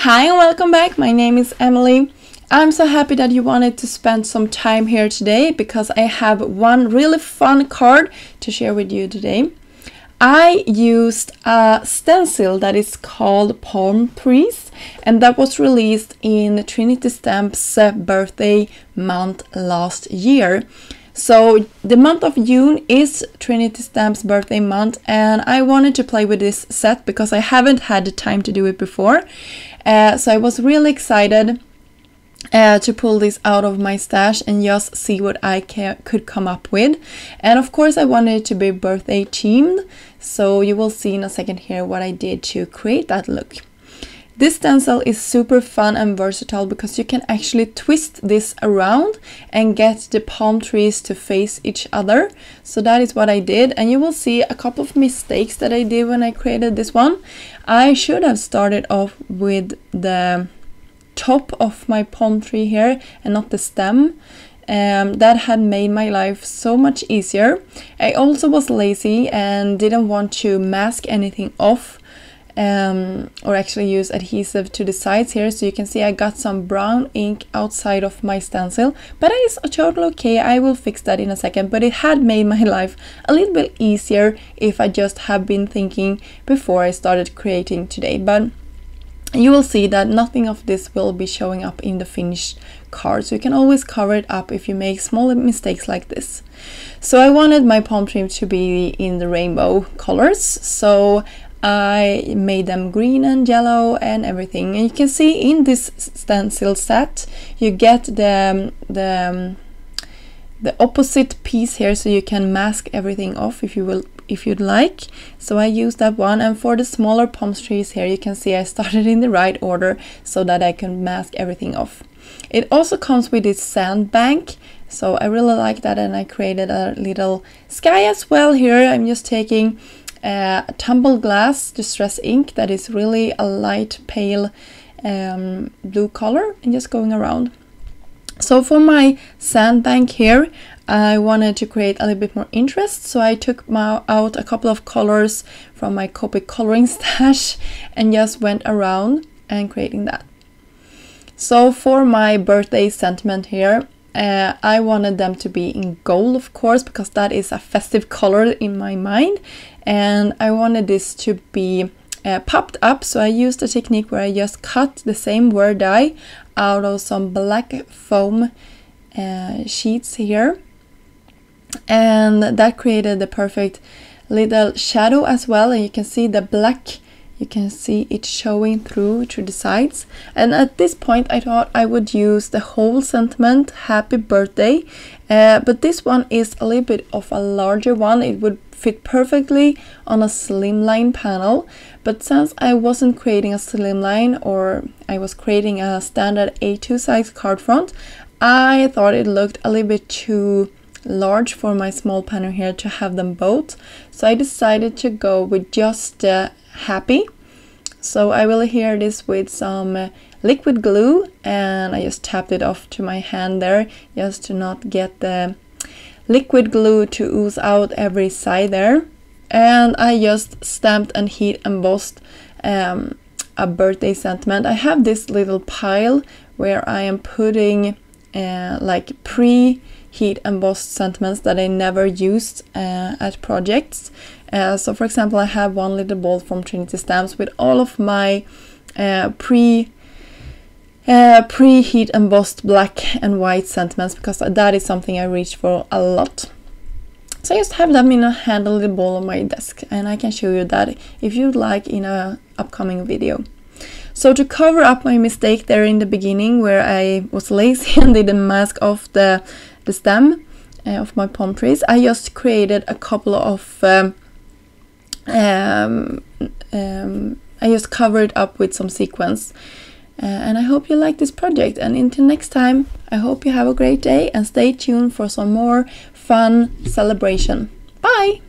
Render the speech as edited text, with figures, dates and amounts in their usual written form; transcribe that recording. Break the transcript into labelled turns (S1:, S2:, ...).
S1: Hi and welcome back. My name is Emily. I'm so happy that you wanted to spend some time here today because I have one really fun card to share with you today. I used a stencil that is called Palm Trees, and that was released in Trinity Stamps' birthday month last year. So the month of June is Trinity Stamps' birthday month, and I wanted to play with this set because I haven't had the time to do it before. So I was really excited to pull this out of my stash and just see what I could come up with. And of course I wanted it to be birthday themed, so you will see in a second here what I did to create that look. This stencil is super fun and versatile because you can actually twist this around and get the palm trees to face each other. So that is what I did, and you will see a couple of mistakes that I did when I created this one. I should have started off with the top of my palm tree here and not the stem. That had made my life so much easier. I also was lazy and didn't want to mask anything off or actually use adhesive to the sides here. So you can see I got some brown ink outside of my stencil, but it is totally okay. I will fix that in a second, but it had made my life a little bit easier if I just have been thinking before I started creating today. But you will see that nothing of this will be showing up in the finished card, so you can always cover it up if you make small mistakes like this. So I wanted my palm tree to be in the rainbow colors, so I made them green and yellow and everything. And you can see in this stencil set you get the opposite piece here, so you can mask everything off if you'd like. So I used that one, and for the smaller palm trees here you can see I started in the right order so that I can mask everything off. It also comes with this sandbank, so I really like that, and I created a little sky as well here. I'm just taking tumbled glass distress ink that is really a light pale blue color and just going around. So for my sandbank here I wanted to create a little bit more interest, so I took out a couple of colors from my Copic coloring stash and just went around and creating that. So for my birthday sentiment here, I wanted them to be in gold, of course, because that is a festive color in my mind, and I wanted this to be popped up. So I used a technique where I just cut the same word die out of some black foam sheets here, and that created the perfect little shadow as well. And you can see the black, you can see it showing through to the sides. And at this point I thought I would use the whole sentiment, happy birthday, but this one is a little bit of a larger one. It would fit perfectly on a slimline panel, but since I wasn't creating a slimline, or I was creating a standard A2 size card front, I thought it looked a little bit too large for my small panel here to have them both. So I decided to go with just happy. So I will adhere this with some liquid glue, and I just tapped it off to my hand there just to not get the liquid glue to ooze out every side there. And I just stamped and heat embossed a birthday sentiment. I have this little pile where I am putting like pre-heat embossed sentiments that I never used at projects. So for example, I have one little ball from Trinity Stamps with all of my pre-heat embossed black and white sentiments, because that is something I reach for a lot. So I just have them in a handle little ball on my desk, and I can show you that if you'd like in a upcoming video. So to cover up my mistake there in the beginning where I was lazy and didn't mask off the stem of my palm trees, I just created a couple of I just covered up with some sequins. And I hope you like this project, and until next time I hope you have a great day and stay tuned for some more fun celebration. Bye!